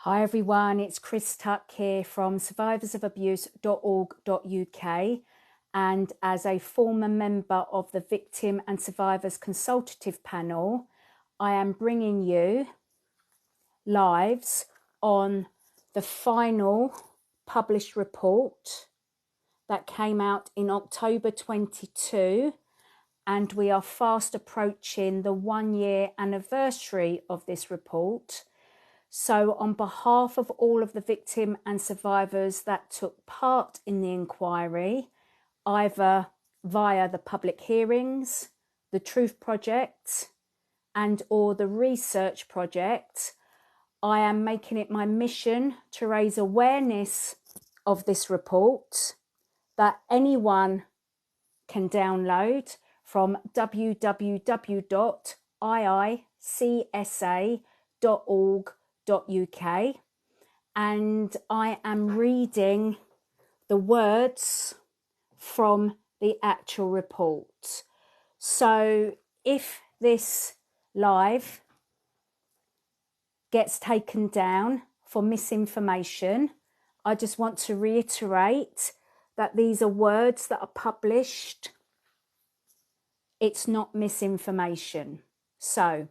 Hi everyone, it's Chris Tuck here from survivorsofabuse.org.uk, and as a former member of the Victim and Survivors Consultative Panel, I am bringing you lives on the final published report that came out in October 22, and we are fast approaching the 1-year anniversary of this report. So on behalf of all of the victim and survivors that took part in the inquiry, either via the public hearings, the Truth Project, and or the research project, I am making it my mission to raise awareness of this report that anyone can download from www.iicsa.org.uk, and I am reading the words from the actual report. So if this live gets taken down for misinformation, I just want to reiterate that these are words that are published. It's not misinformation. So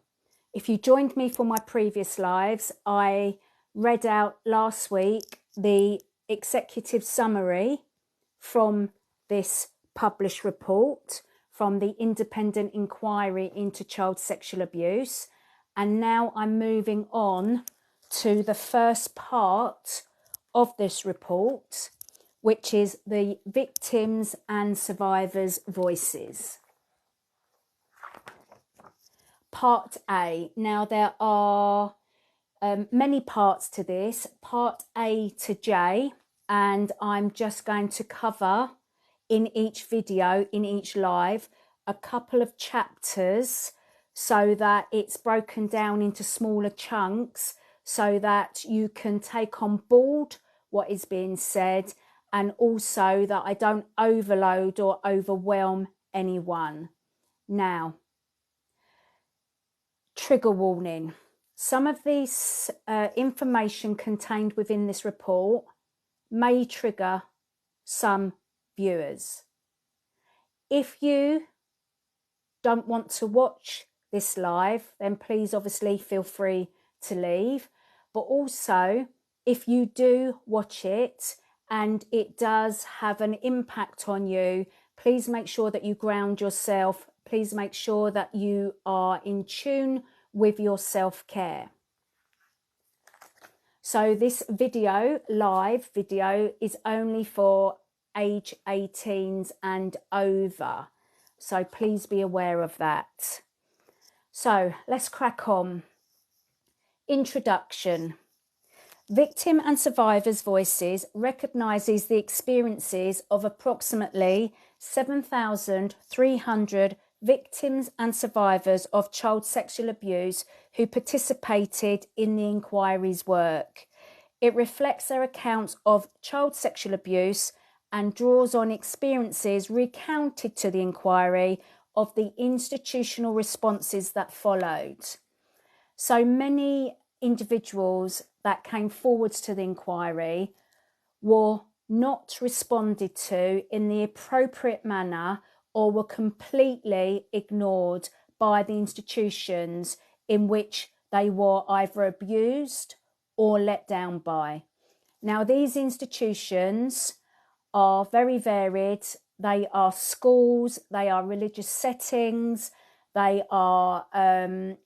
if you joined me for my previous lives, I read out last week the executive summary from this published report from the Independent Inquiry into Child Sexual Abuse. And now I'm moving on to the first part of this report, which is the victims and survivors' voices. Part A. Now there are many parts to this, part A to J, and I'm just going to cover in each video, in each live, a couple of chapters so that it's broken down into smaller chunks so that you can take on board what is being said, and also that I don't overload or overwhelm anyone. Now, trigger warning. Some of this information contained within this report may trigger some viewers. If you don't want to watch this live, then please obviously feel free to leave. But also, if you do watch it and it does have an impact on you, please make sure that you ground yourself. Please make sure that you are in tune with your self-care. So this video, live video, is only for age 18s and over. So please be aware of that. So let's crack on. Introduction. Victim and Survivors' Voices recognises the experiences of approximately 7,300 victims and survivors of child sexual abuse who participated in the inquiry's work. It reflects their accounts of child sexual abuse and draws on experiences recounted to the inquiry of the institutional responses that followed. So many individuals that came forwards to the inquiry were not responded to in the appropriate manner or were completely ignored by the institutions in which they were either abused or let down by. Now, these institutions are very varied. They are schools, they are religious settings, they are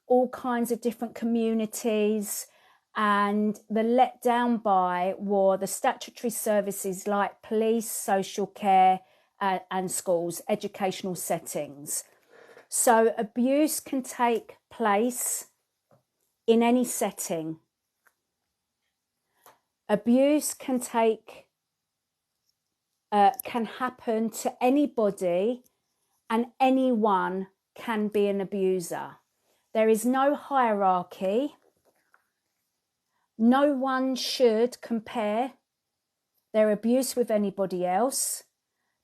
all kinds of different communities, and the let down by were the statutory services like police, social care, and schools, educational settings. So abuse can take place in any setting. Abuse can happen to anybody, and anyone can be an abuser. There is no hierarchy. No one should compare their abuse with anybody else.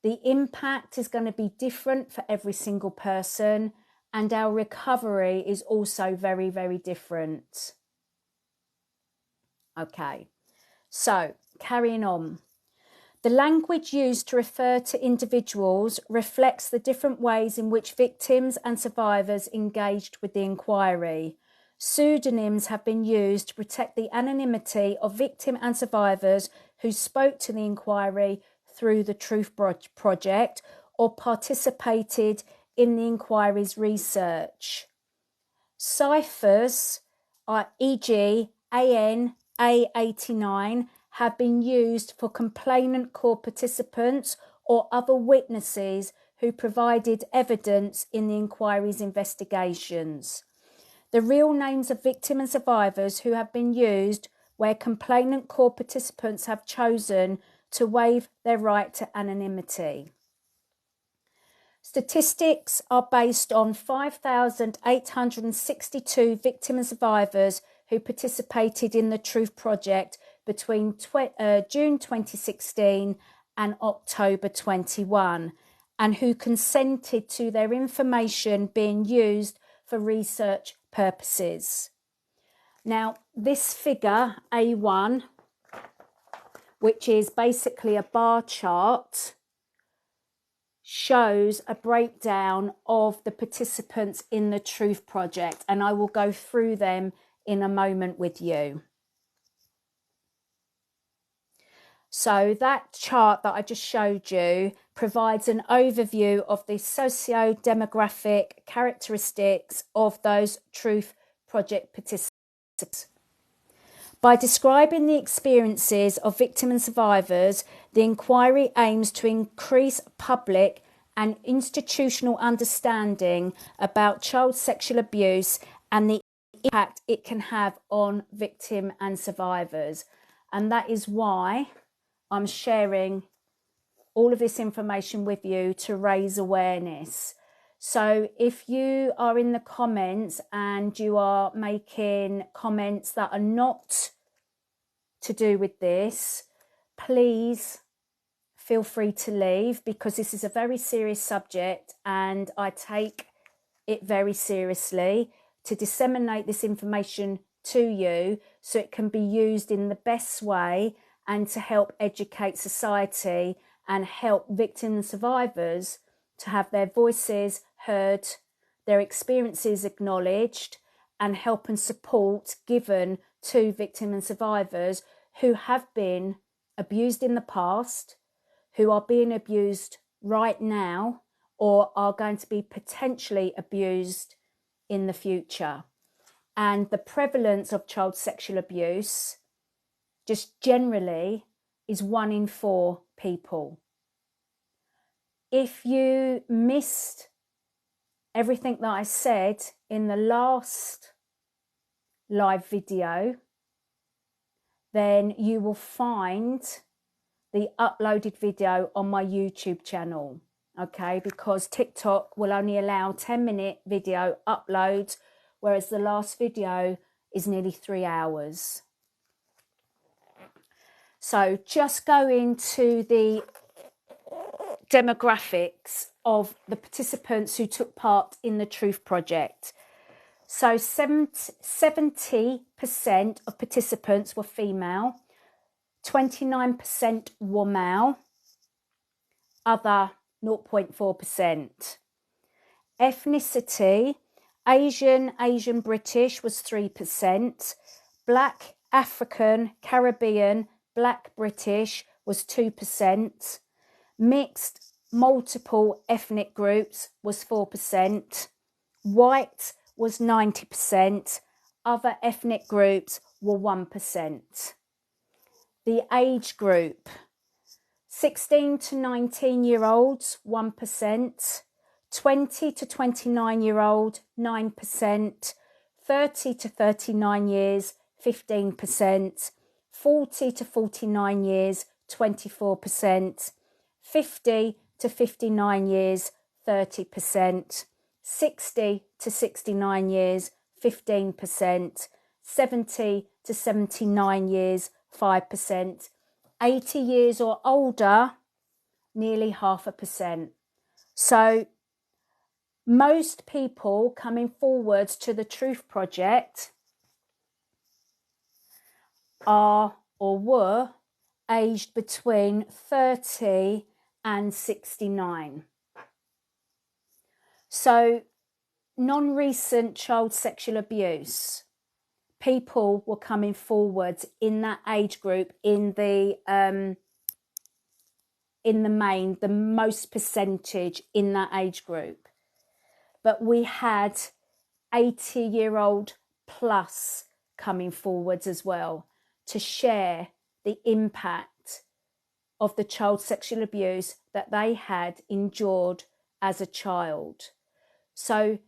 The impact is going to be different for every single person, and our recovery is also very, very different. Okay, so carrying on. The language used to refer to individuals reflects the different ways in which victims and survivors engaged with the inquiry. Pseudonyms have been used to protect the anonymity of victim and survivors who spoke to the inquiry through the Truth Project or participated in the inquiry's research. Ciphers, e.g. AN A89, have been used for complainant core participants or other witnesses who provided evidence in the inquiry's investigations. The real names of victims and survivors who have been used where complainant core participants have chosen to waive their right to anonymity. Statistics are based on 5,862 victims and survivors who participated in the Truth Project between June 2016 and October 21, and who consented to their information being used for research purposes. Now, this figure, A1, which is basically a bar chart, shows a breakdown of the participants in the Truth Project, and I will go through them in a moment with you. So that chart that I just showed you provides an overview of the socio-demographic characteristics of those Truth Project participants. By describing the experiences of victims and survivors, the inquiry aims to increase public and institutional understanding about child sexual abuse and the impact it can have on victims and survivors. And that is why I'm sharing all of this information with you to raise awareness. So if you are in the comments and you are making comments that are not to do with this, please feel free to leave, because this is a very serious subject and I take it very seriously to disseminate this information to you so it can be used in the best way and to help educate society and help victims and survivors to have their voices heard, their experiences acknowledged, and help and support given to victims and survivors who have been abused in the past, who are being abused right now, or are going to be potentially abused in the future. And the prevalence of child sexual abuse just generally is 1 in 4 people. If you missed everything that I said in the last live video, then you will find the uploaded video on my YouTube channel, okay? Because TikTok will only allow 10-minute video uploads, whereas the last video is nearly 3 hours. So just go into the demographics of the participants who took part in the Truth Project. So 70% of participants were female, 29% were male, other 0.4%. Ethnicity, Asian British was 3%, Black, African, Caribbean, Black British was 2%, mixed multiple ethnic groups was 4%, white was 90%, other ethnic groups were 1%. The age group, 16 to 19-year-olds, 1%, 20 to 29-year-old, 9%, 30 to 39 years, 15%, 40 to 49 years, 24%, 50 to 59 years, 30%, 60 to 69 years, 15%, 70 to 79 years, 5%, 80 years or older, nearly 0.5%. So most people coming forward to the Truth Project are or were aged between 30 and 69. So non-recent child sexual abuse, people were coming forward in that age group in the main, the most percentage in that age group. But we had 80-year-old plus coming forwards as well to share the impact of the child sexual abuse that they had endured as a child. So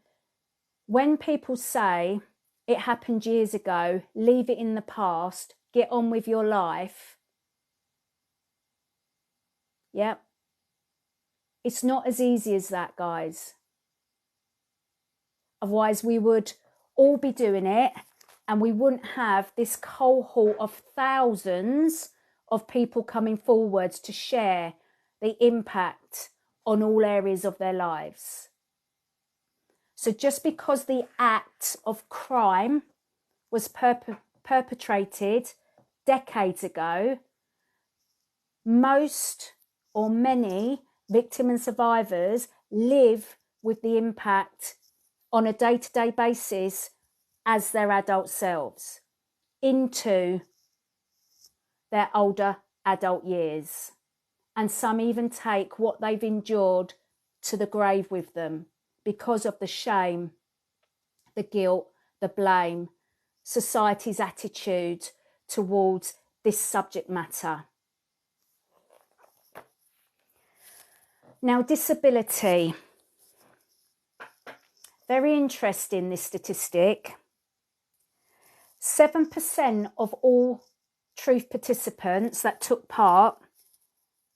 when people say it happened years ago, leave it in the past, get on with your life, yeah, it's not as easy as that, guys. Otherwise, we would all be doing it and we wouldn't have this cohort of thousands of people coming forwards to share the impact on all areas of their lives. So just because the act of crime was perpetrated decades ago, most or many victims and survivors live with the impact on a day-to-day basis as their adult selves into their older adult years. And some even take what they've endured to the grave with them because of the shame, the guilt, the blame, society's attitude towards this subject matter. Now, disability. Very interesting, this statistic. 7% of all truth participants that took part,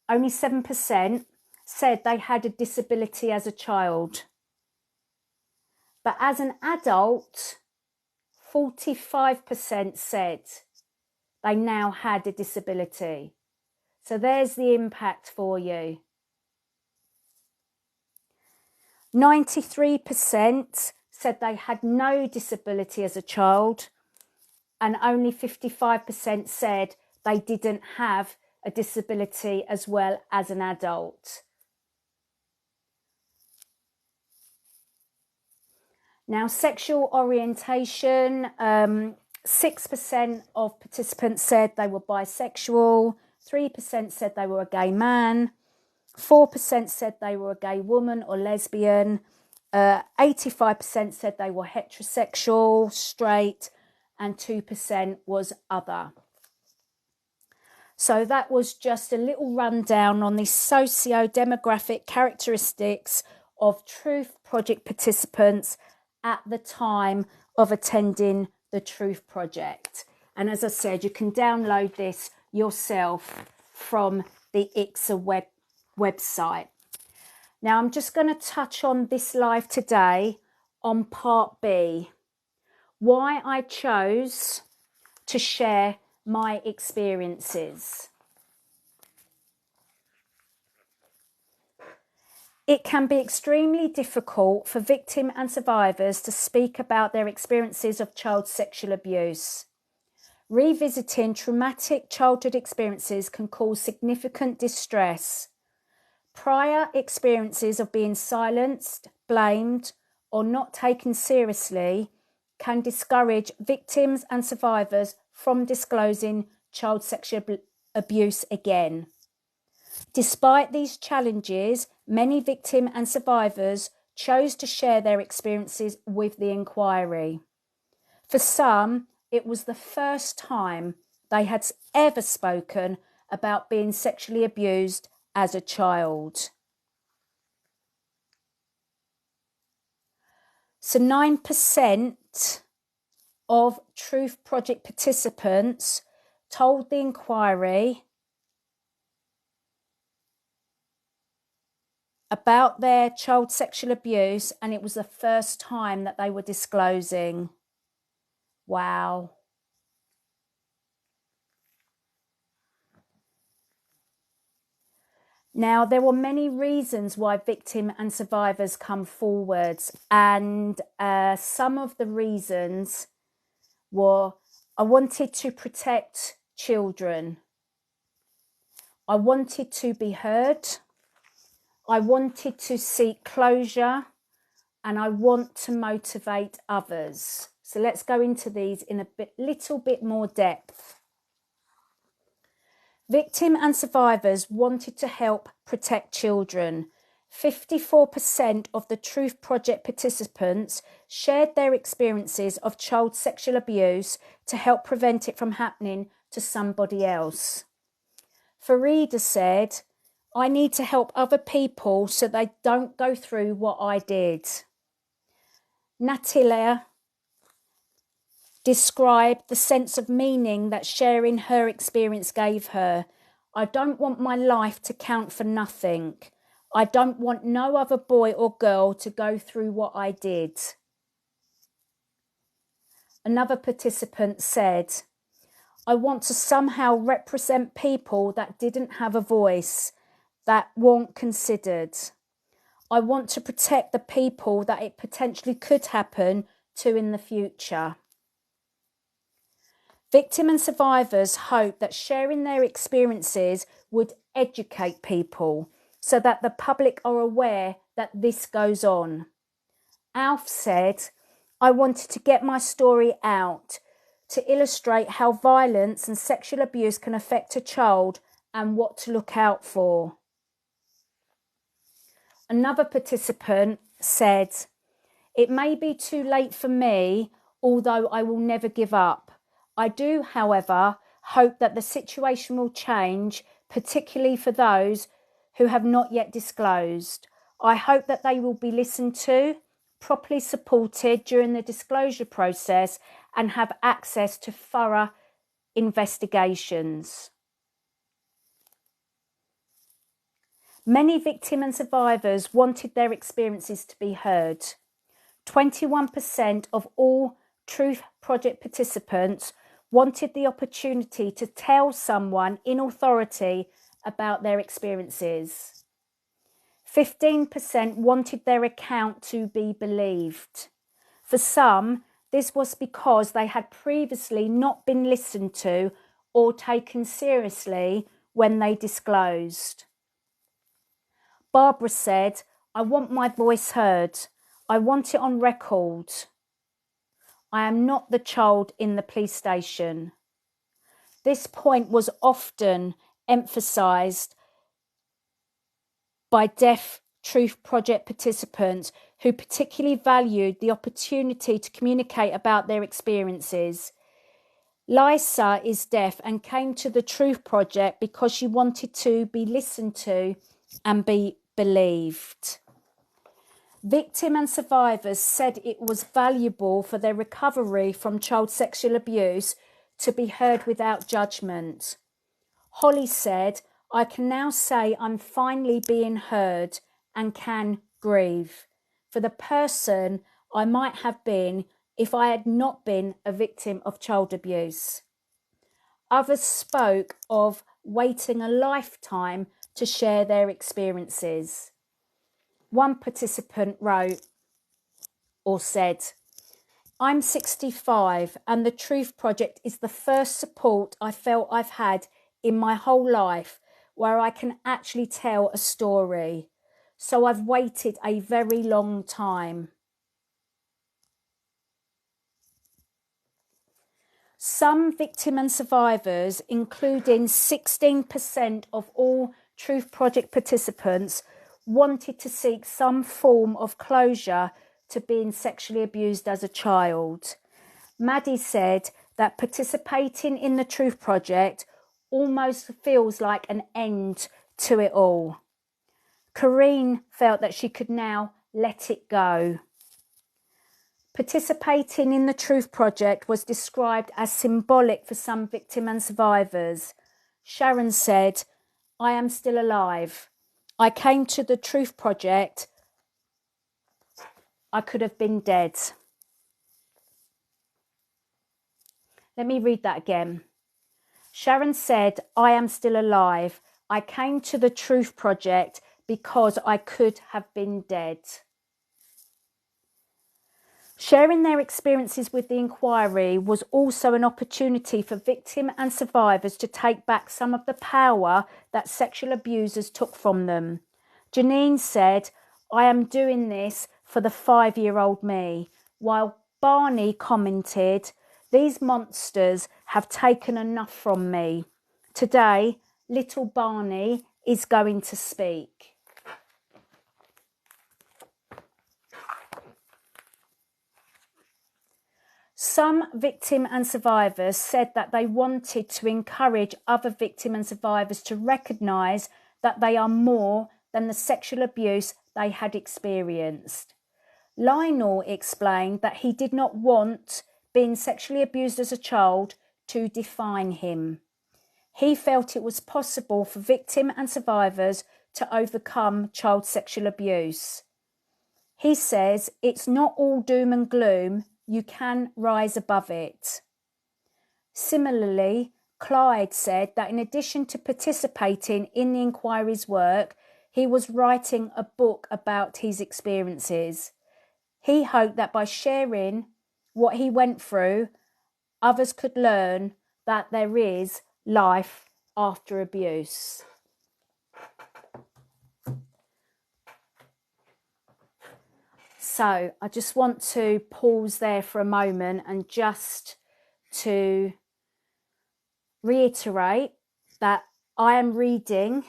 only 7% said they had a disability as a child. But as an adult, 45% said they now had a disability. So there's the impact for you. 93% said they had no disability as a child, and only 55% said they didn't have a disability as well as an adult. Now, sexual orientation, 6% of participants said they were bisexual, 3% said they were a gay man, 4% said they were a gay woman or lesbian, 85% said they were heterosexual, straight, and 2% was other. So that was just a little rundown on the socio-demographic characteristics of Truth Project participants at the time of attending the Truth Project. And as I said, you can download this yourself from the IICSA website. Now, I'm just going to touch on this live today on part B, why I chose to share my experiences. It can be extremely difficult for victims and survivors to speak about their experiences of child sexual abuse. Revisiting traumatic childhood experiences can cause significant distress. Prior experiences of being silenced, blamed, or not taken seriously can discourage victims and survivors from disclosing child sexual abuse again. Despite these challenges, many victims and survivors chose to share their experiences with the inquiry. For some, it was the first time they had ever spoken about being sexually abused as a child. So 9% of Truth Project participants told the inquiry about their child sexual abuse, and it was the first time that they were disclosing. Wow. Now, there were many reasons why victims and survivors come forward, and some of the reasons were I wanted to protect children. I wanted to be heard. I wanted to seek closure, and I want to motivate others. So let's go into these in a little bit more depth. Victim and survivors wanted to help protect children. 54% of the Truth Project participants shared their experiences of child sexual abuse to help prevent it from happening to somebody else. Farida said, I need to help other people so they don't go through what I did. Natalia described the sense of meaning that sharing her experience gave her. I don't want my life to count for nothing. I don't want no other boy or girl to go through what I did. Another participant said, I want to somehow represent people that didn't have a voice, that weren't considered. I want to protect the people that it potentially could happen to in the future. Victim and survivors hope that sharing their experiences would educate people so that the public are aware that this goes on. Alf said, I wanted to get my story out to illustrate how violence and sexual abuse can affect a child and what to look out for. Another participant said, it may be too late for me, although I will never give up. I do, however, hope that the situation will change, particularly for those who have not yet disclosed. I hope that they will be listened to, properly supported during the disclosure process, and have access to thorough investigations. Many victims and survivors wanted their experiences to be heard. 21% of all Truth Project participants wanted the opportunity to tell someone in authority about their experiences. 15% wanted their account to be believed. For some, this was because they had previously not been listened to or taken seriously when they disclosed. Barbara said, I want my voice heard. I want it on record. I am not the child in the police station. This point was often emphasised by Deaf Truth Project participants who particularly valued the opportunity to communicate about their experiences. IICSA is deaf and came to the Truth Project because she wanted to be listened to and be believed. Victim and survivors said it was valuable for their recovery from child sexual abuse to be heard without judgment. Holly said, I can now say I'm finally being heard and can grieve for the person I might have been if I had not been a victim of child abuse. Others spoke of waiting a lifetime to share their experiences. One participant wrote or said, I'm 65 and the Truth Project is the first support I felt I've had in my whole life where I can actually tell a story. So I've waited a very long time. Some victim and survivors, including 16% of all Truth Project participants, wanted to seek some form of closure to being sexually abused as a child. Maddie said that participating in the Truth Project almost feels like an end to it all. Corrine felt that she could now let it go. Participating in the Truth Project was described as symbolic for some victims and survivors. Sharon said, I am still alive. I came to the Truth Project. I could have been dead. Let me read that again. Sharon said, I am still alive. I came to the Truth Project because I could have been dead. Sharing their experiences with the inquiry was also an opportunity for victims and survivors to take back some of the power that sexual abusers took from them. Janine said, "I am doing this for the 5-year-old me," while Barney commented, "These monsters have taken enough from me. Today, little Barney is going to speak." Some victims and survivors said that they wanted to encourage other victims and survivors to recognise that they are more than the sexual abuse they had experienced. Lionel explained that he did not want being sexually abused as a child to define him. He felt it was possible for victims and survivors to overcome child sexual abuse. He says it's not all doom and gloom. You can rise above it. Similarly, Clyde said that in addition to participating in the inquiry's work, he was writing a book about his experiences. He hoped that by sharing what he went through, others could learn that there is life after abuse. So I just want to pause there for a moment and just to reiterate that I am reading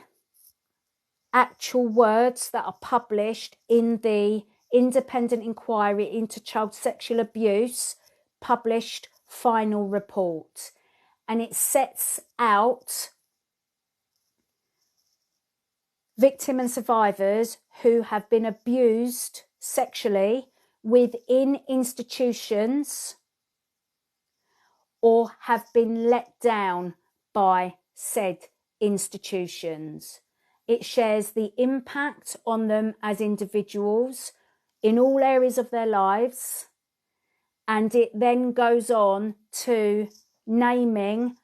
actual words that are published in the Independent Inquiry into Child Sexual Abuse published final report. And it sets out victims and survivors who have been abused sexually within institutions or have been let down by said institutions. It shares the impact on them as individuals in all areas of their lives, and it then goes on to naming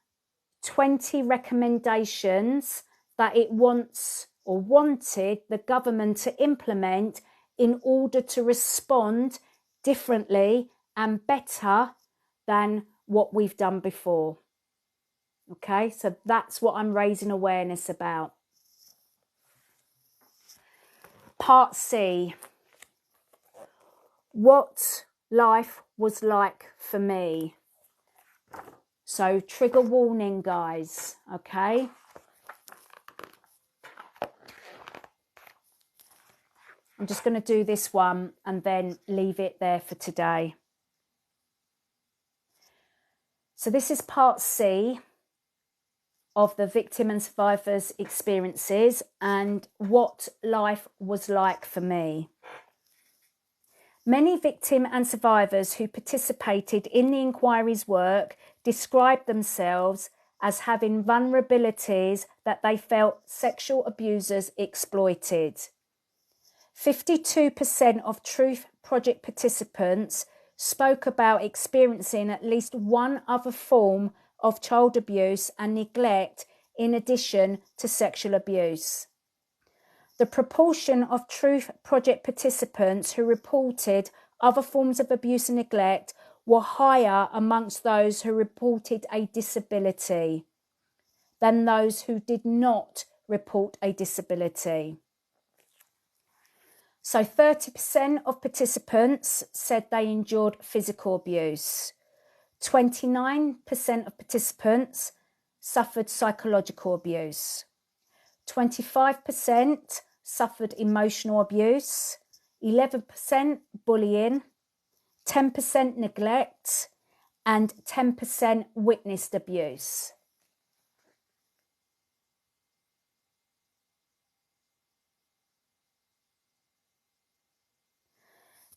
20 recommendations that it wants or wanted the government to implement in order to respond differently and better than what we've done before. Okay, so that's what I'm raising awareness about. Part C. What life was like for me. So trigger warning, guys, okay? I'm just going to do this one and then leave it there for today. So this is part C of the victim and survivors' experiences and what life was like for me. Many victims and survivors who participated in the inquiry's work described themselves as having vulnerabilities that they felt sexual abusers exploited. 52% of Truth Project participants spoke about experiencing at least one other form of child abuse and neglect in addition to sexual abuse. The proportion of Truth Project participants who reported other forms of abuse and neglect were higher amongst those who reported a disability than those who did not report a disability. So 30% of participants said they endured physical abuse. 29% of participants suffered psychological abuse. 25% suffered emotional abuse. 11% bullying. 10% neglect. And 10% witnessed abuse.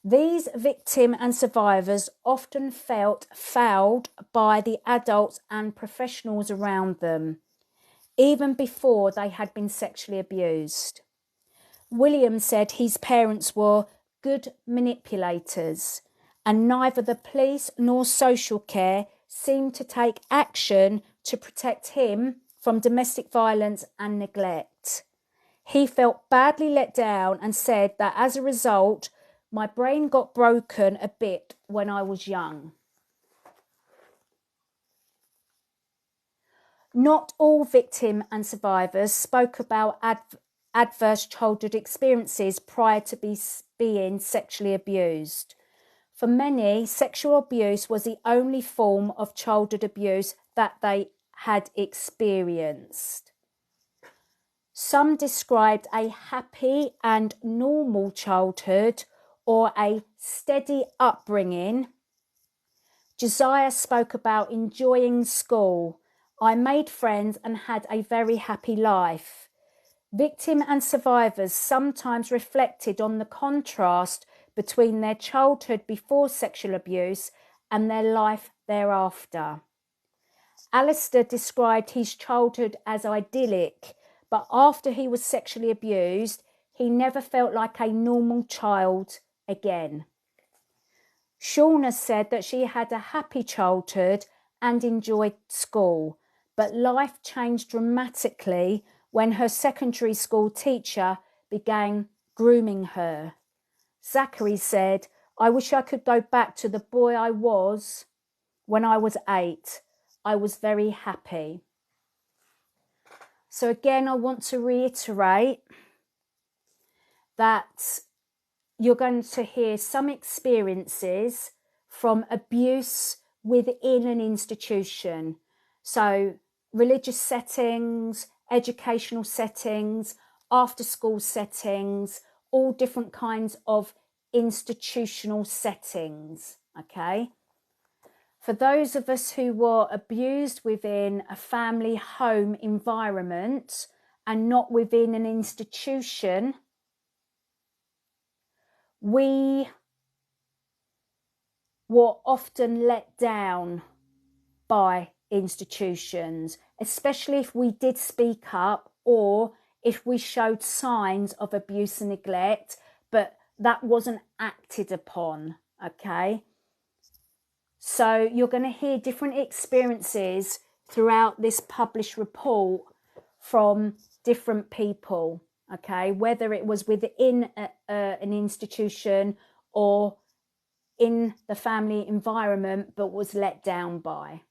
These victims and survivors often felt fouled by the adults and professionals around them, even before they had been sexually abused. William said his parents were good manipulators, and neither the police nor social care seemed to take action to protect him from domestic violence and neglect. He felt badly let down and said that as a result, My brain got broken a bit when I was young. Not all victims and survivors spoke about adverse childhood experiences prior to being sexually abused. For many, sexual abuse was the only form of childhood abuse that they had experienced. Some described a happy and normal childhood or a steady upbringing. Josiah spoke about enjoying school. I made friends and had a very happy life. Victims and survivors sometimes reflected on the contrast between their childhood before sexual abuse and their life thereafter. Alistair described his childhood as idyllic, but after he was sexually abused, he never felt like a normal child again. Shauna said that she had a happy childhood and enjoyed school, but life changed dramatically when her secondary school teacher began grooming her. Zachary said, I wish I could go back to the boy I was when I was 8. I was very happy. So again, I want to reiterate that you're going to hear some experiences from abuse within an institution. So religious settings, educational settings, after school settings, all different kinds of institutional settings, okay? For those of us who were abused within a family home environment and not within an institution, we were often let down by institutions, especially if we did speak up or if we showed signs of abuse and neglect, but that wasn't acted upon, okay? So you're going to hear different experiences throughout this published report from different people, okay? Whether it was within an institution or in the family environment, but was let down by.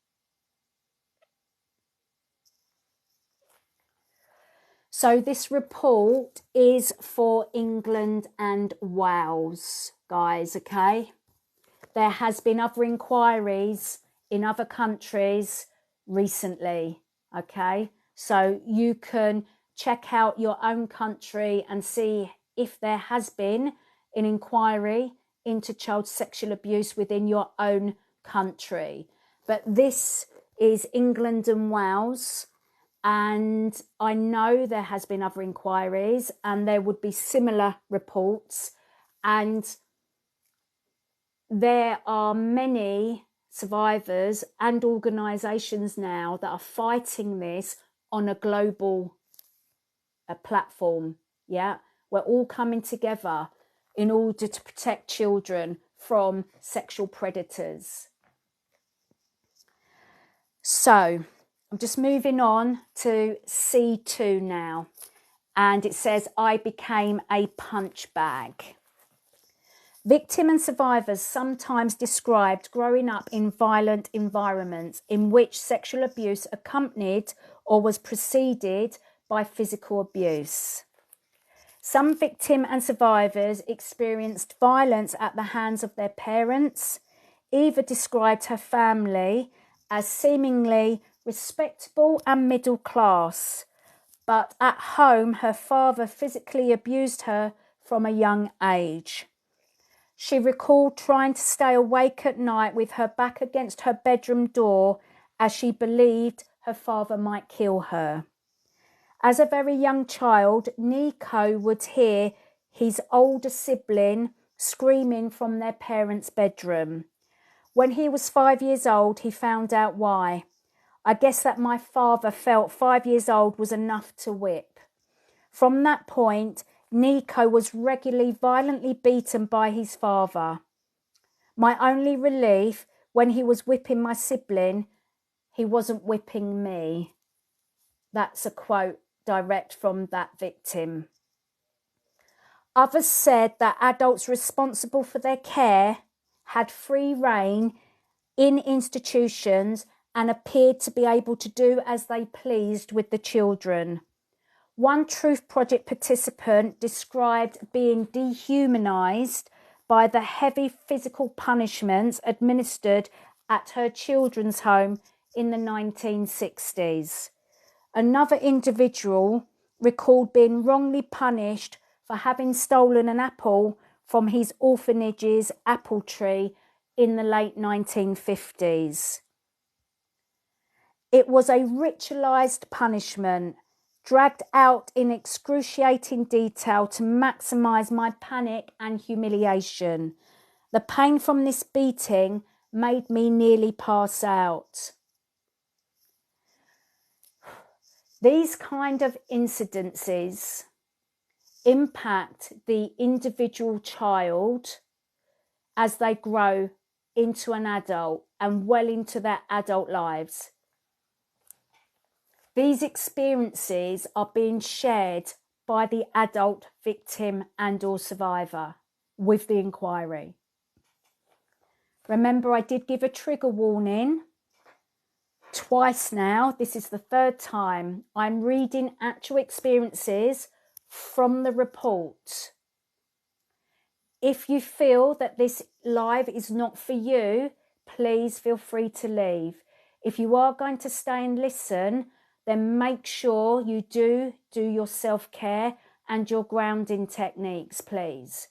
So this report is for England and Wales, guys, okay? There has been other inquiries in other countries recently, okay? So you can check out your own country and see if there has been an inquiry into child sexual abuse within your own country. But this is England and Wales, and I know there has been other inquiries and there would be similar reports, and there are many survivors and organisations now that are fighting this on a global platform. Yeah, we're all coming together in order to protect children from sexual predators. So I'm just moving on to C2 now, and it says, I became a punch bag. Victims and survivors sometimes described growing up in violent environments in which sexual abuse accompanied or was preceded by physical abuse. Some victims and survivors experienced violence at the hands of their parents. Eva described her family as seemingly respectable and middle class, but at home her father physically abused her from a young age. She recalled trying to stay awake at night with her back against her bedroom door as she believed her father might kill her. As a very young child, Nico would hear his older sibling screaming from their parents' bedroom. When he was 5 years old, he found out why. I guess that my father felt 5 years old was enough to whip. From that point, Nico was regularly violently beaten by his father. My only relief, when he was whipping my sibling, he wasn't whipping me. That's a quote direct from that victim. Others said that adults responsible for their care had free rein in institutions and appeared to be able to do as they pleased with the children. One Truth Project participant described being dehumanised by the heavy physical punishments administered at her children's home in the 1960s. Another individual recalled being wrongly punished for having stolen an apple from his orphanage's apple tree in the late 1950s. It was a ritualised punishment, dragged out in excruciating detail to maximise my panic and humiliation. The pain from this beating made me nearly pass out. These kind of incidences impact the individual child as they grow into an adult and well into their adult lives. These experiences are being shared by the adult victim and or survivor with the inquiry. Remember, I did give a trigger warning twice now. This is the third time. I'm reading actual experiences from the report. If you feel that this live is not for you, please feel free to leave. If you are going to stay and listen, then make sure you do your self-care and your grounding techniques, please.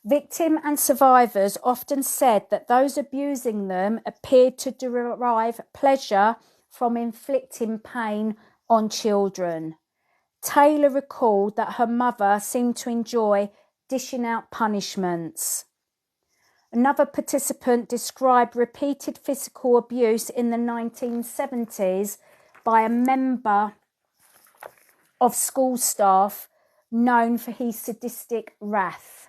Victim and survivors often said that those abusing them appeared to derive pleasure from inflicting pain on children. Taylor recalled that her mother seemed to enjoy dishing out punishments. Another participant described repeated physical abuse in the 1970s by a member of school staff known for his sadistic wrath.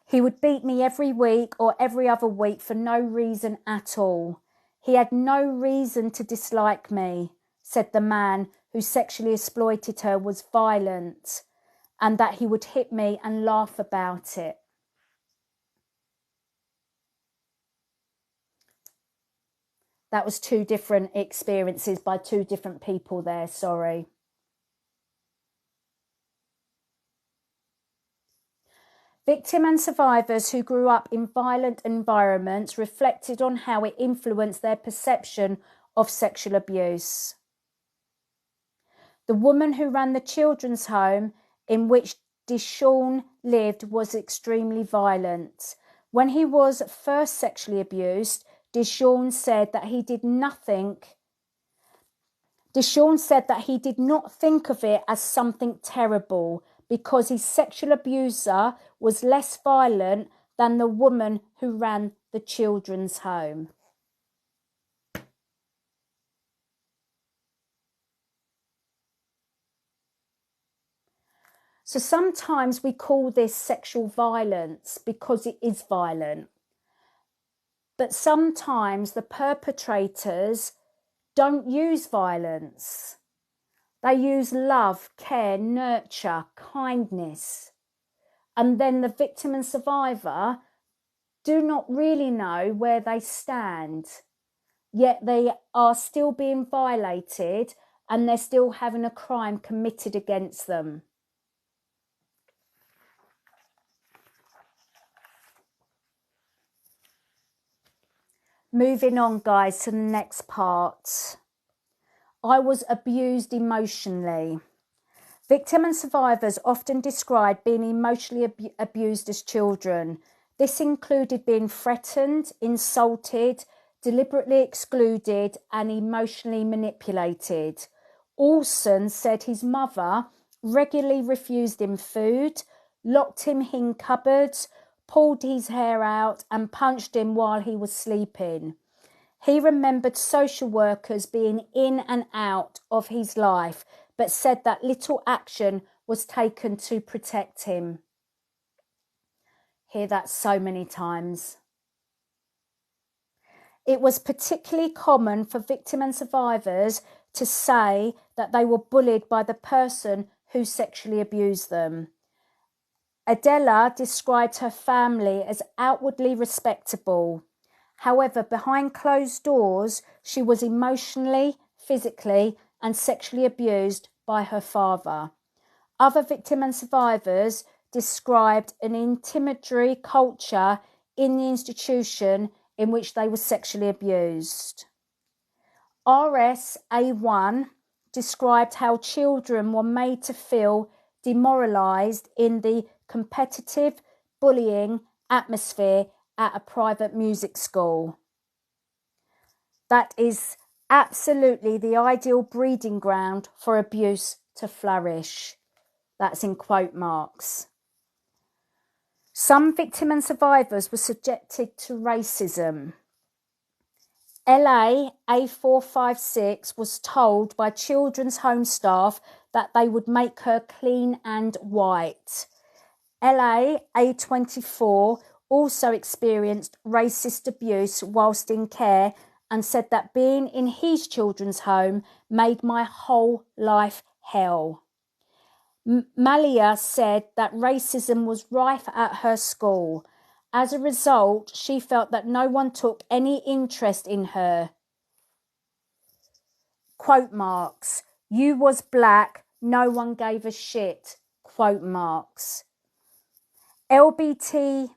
He would beat me every week or every other week for no reason at all. He had no reason to dislike me, said the man who sexually exploited her was violent, and that he would hit me and laugh about it. That was two different experiences by two different people there, sorry. Victim and survivors who grew up in violent environments reflected on how it influenced their perception of sexual abuse. The woman who ran the children's home in which Deshawn lived was extremely violent. When he was first sexually abused, Deshawn said that he did not think of it as something terrible because his sexual abuser was less violent than the woman who ran the children's home. So sometimes we call this sexual violence because it is violent. But sometimes the perpetrators don't use violence. They use love, care, nurture, kindness. And then the victim and survivor do not really know where they stand. Yet they are still being violated and they're still having a crime committed against them. Moving on, guys, to the next part. I was abused emotionally. Victim and survivors often describe being emotionally abused as children. This included being threatened, insulted, deliberately excluded, and emotionally manipulated. Olsen said his mother regularly refused him food, locked him in cupboards, pulled his hair out, and punched him while he was sleeping. He remembered social workers being in and out of his life, but said that little action was taken to protect him. Hear that so many times. It was particularly common for victims and survivors to say that they were bullied by the person who sexually abused them. Adela described her family as outwardly respectable. However, behind closed doors, she was emotionally, physically, and sexually abused by her father. Other victims and survivors described an intimidatory culture in the institution in which they were sexually abused. RSA1 described how children were made to feel demoralised in the competitive bullying atmosphere at a private music school. That is absolutely the ideal breeding ground for abuse to flourish. That's in quote marks. Some victims and survivors were subjected to racism. LA A456 was told by children's home staff that they would make her clean and white. LA A24 also experienced racist abuse whilst in care and said that being in his children's home made my whole life hell. Malia said that racism was rife at her school. As a result, she felt that no one took any interest in her. Quote marks. You was black, no one gave a shit. Quote marks. LGBTQ+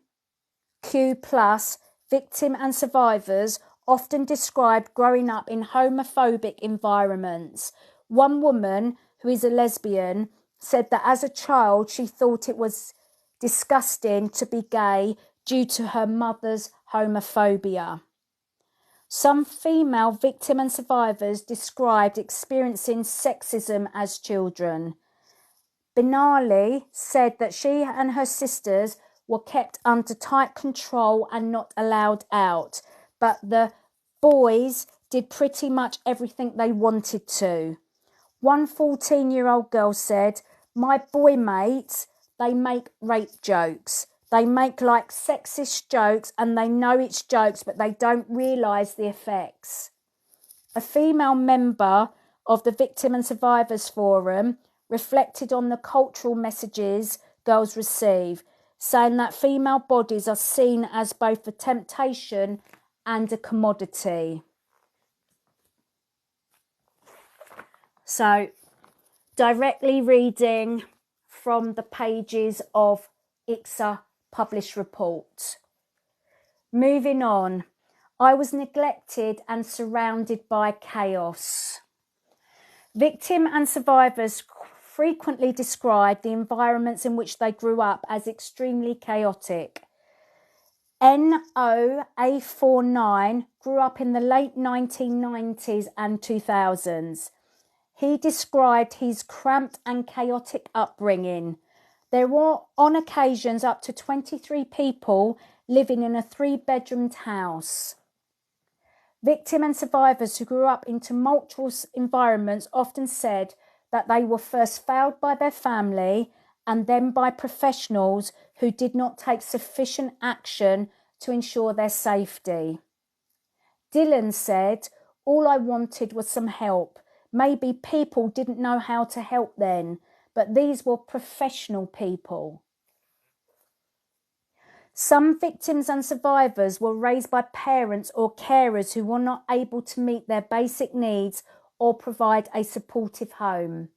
victim and survivors often described growing up in homophobic environments. One woman, who is a lesbian, said that as a child she thought it was disgusting to be gay due to her mother's homophobia. Some female victim and survivors described experiencing sexism as children. Benali said that she and her sisters were kept under tight control and not allowed out, but the boys did pretty much everything they wanted to. One 14-year-old girl said, "My boy mates, they make rape jokes. They make like sexist jokes and they know it's jokes, but they don't realise the effects." A female member of the Victim and Survivors Forum reflected on the cultural messages girls receive, saying that female bodies are seen as both a temptation and a commodity. So, directly reading from the pages of IICSA published report. Moving on. I was neglected and surrounded by chaos. Victim and survivors frequently describe the environments in which they grew up as extremely chaotic. NOA49 grew up in the late 1990s and 2000s. He described his cramped and chaotic upbringing. There were on occasions up to 23 people living in a 3-bedroomed house. Victim and survivors who grew up in tumultuous environments often said that they were first failed by their family and then by professionals who did not take sufficient action to ensure their safety. Dylan said, "All I wanted was some help. Maybe people didn't know how to help then, but these were professional people." Some victims and survivors were raised by parents or carers who were not able to meet their basic needs or provide a supportive home.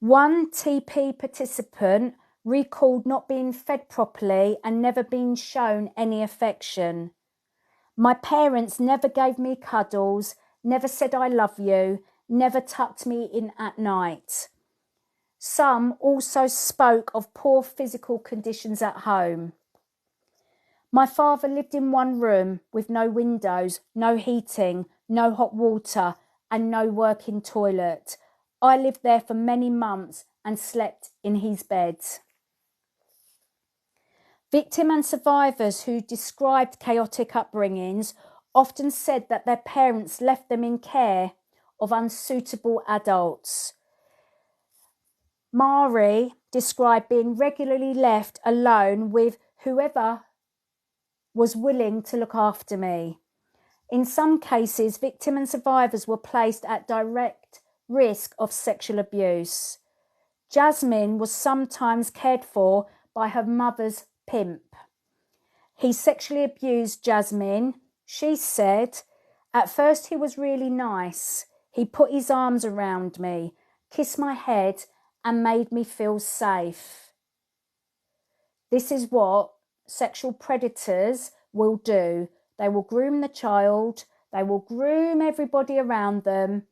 One TP participant recalled not being fed properly and never being shown any affection. "My parents never gave me cuddles, never said I love you, never tucked me in at night." Some also spoke of poor physical conditions at home. "My father lived in one room with no windows, no heating, no hot water, and no working toilet. I lived there for many months and slept in his bed." Victim and survivors who described chaotic upbringings often said that their parents left them in care of unsuitable adults. Mari described being regularly left alone with whoever was willing to look after me. In some cases, victims and survivors were placed at direct risk of sexual abuse. Jasmine was sometimes cared for by her mother's pimp. He sexually abused Jasmine. She said, "At first he was really nice. He put his arms around me, kissed my head, and made me feel safe." This is what sexual predators will do. They will groom the child, they will groom everybody around them,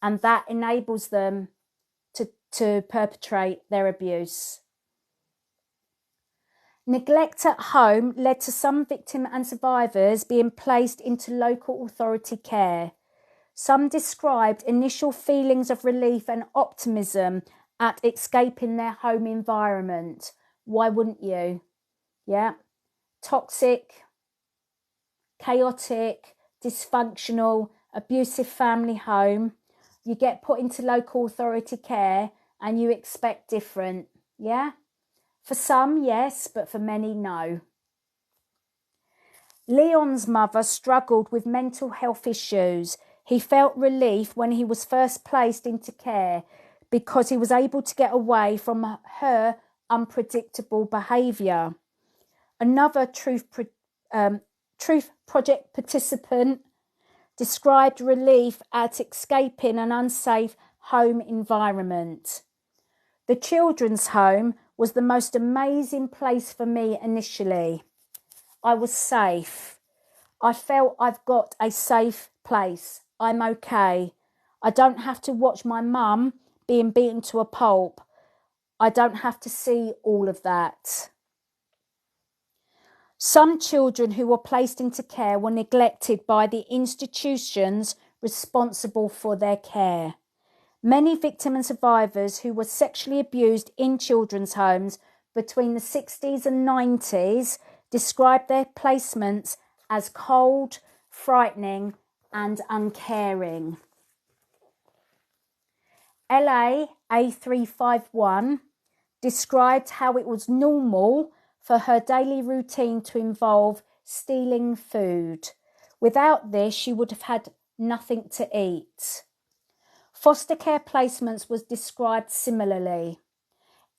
and that enables them to perpetrate their abuse. Neglect at home led to some victims and survivors being placed into local authority care. Some described initial feelings of relief and optimism at escaping their home environment. Why wouldn't you? Yeah. Toxic, chaotic, dysfunctional, abusive family home. You get put into local authority care and you expect different. Yeah. For some, yes, but for many, no. Leon's mother struggled with mental health issues. He felt relief when he was first placed into care because he was able to get away from her unpredictable behaviour. Another Truth Project participant described relief at escaping an unsafe home environment. The children's home was the most amazing place for me initially. I was safe. I felt I've got a safe place. I'm okay. I don't have to watch my mum being beaten to a pulp. I don't have to see all of that. Some children who were placed into care were neglected by the institutions responsible for their care. Many victims and survivors who were sexually abused in children's homes between the 60s and 90s described their placements as cold, frightening, and uncaring. LA A351 described how it was normal for her daily routine to involve stealing food. Without this, she would have had nothing to eat. Foster care placements was described similarly.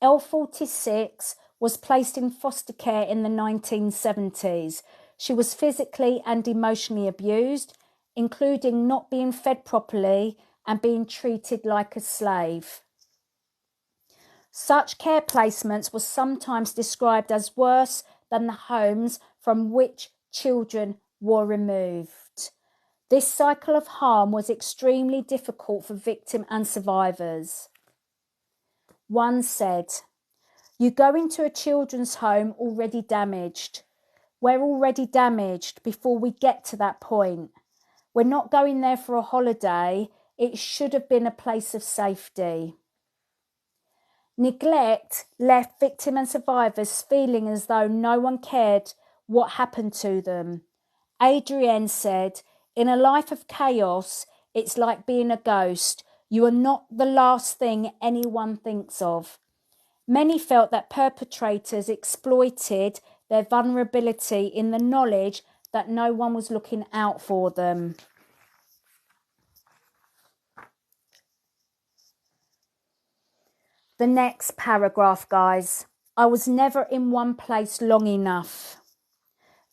L46 was placed in foster care in the 1970s. She was physically and emotionally abused, including not being fed properly and being treated like a slave. Such care placements were sometimes described as worse than the homes from which children were removed. This cycle of harm was extremely difficult for victims and survivors. One said, "You go into a children's home already damaged. We're already damaged before we get to that point. We're not going there for a holiday. It should have been a place of safety." Neglect left victims and survivors feeling as though no one cared what happened to them. Adrienne said, "In a life of chaos, it's like being a ghost. You are not the last thing anyone thinks of." Many felt that perpetrators exploited their vulnerability in the knowledge that no one was looking out for them. The next paragraph, guys. I was never in one place long enough.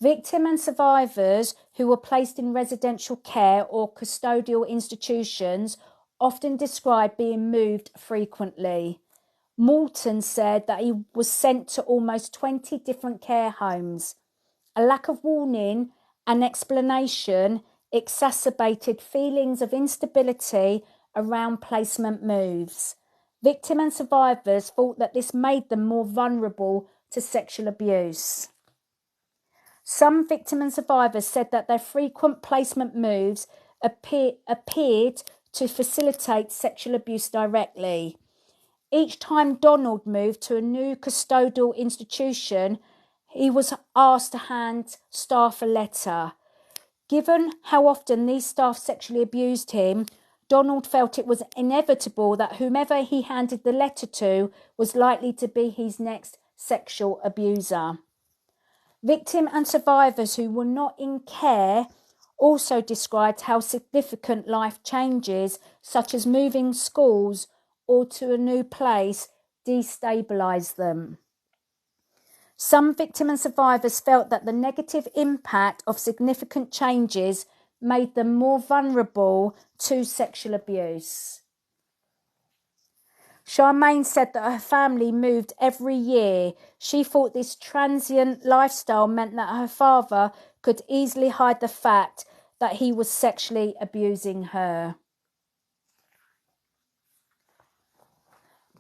Victims and survivors who were placed in residential care or custodial institutions often described being moved frequently. Morton said that he was sent to almost 20 different care homes. A lack of warning and explanation exacerbated feelings of instability around placement moves. Victims and survivors thought that this made them more vulnerable to sexual abuse. Some victims and survivors said that their frequent placement moves appeared to facilitate sexual abuse directly. Each time Donald moved to a new custodial institution, he was asked to hand staff a letter. Given how often these staff sexually abused him, Donald felt it was inevitable that whomever he handed the letter to was likely to be his next sexual abuser. Victims and survivors who were not in care also described how significant life changes, such as moving schools or to a new place, destabilise them. Some victims and survivors felt that the negative impact of significant changes made them more vulnerable to sexual abuse. Charmaine said that her family moved every year. She thought this transient lifestyle meant that her father could easily hide the fact that he was sexually abusing her.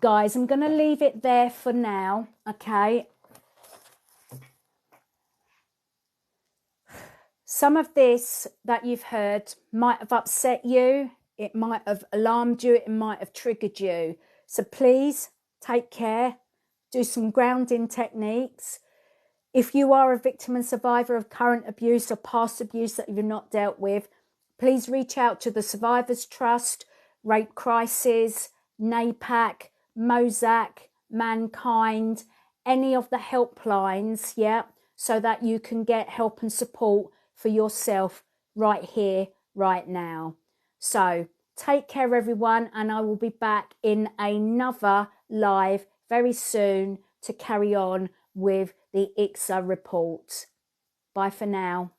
Guys, I'm going to leave it there for now, okay? Some of this that you've heard might have upset you. It might have alarmed you. It might have triggered you. So please take care. Do some grounding techniques. If you are a victim and survivor of current abuse or past abuse that you've not dealt with, please reach out to the Survivors Trust, Rape Crisis, NAPAC, Mosaic, Mankind, any of the helplines, so that you can get help and support for yourself right here, right now. So take care, everyone, and I will be back in another live very soon to carry on with the IICSA report. Bye for now.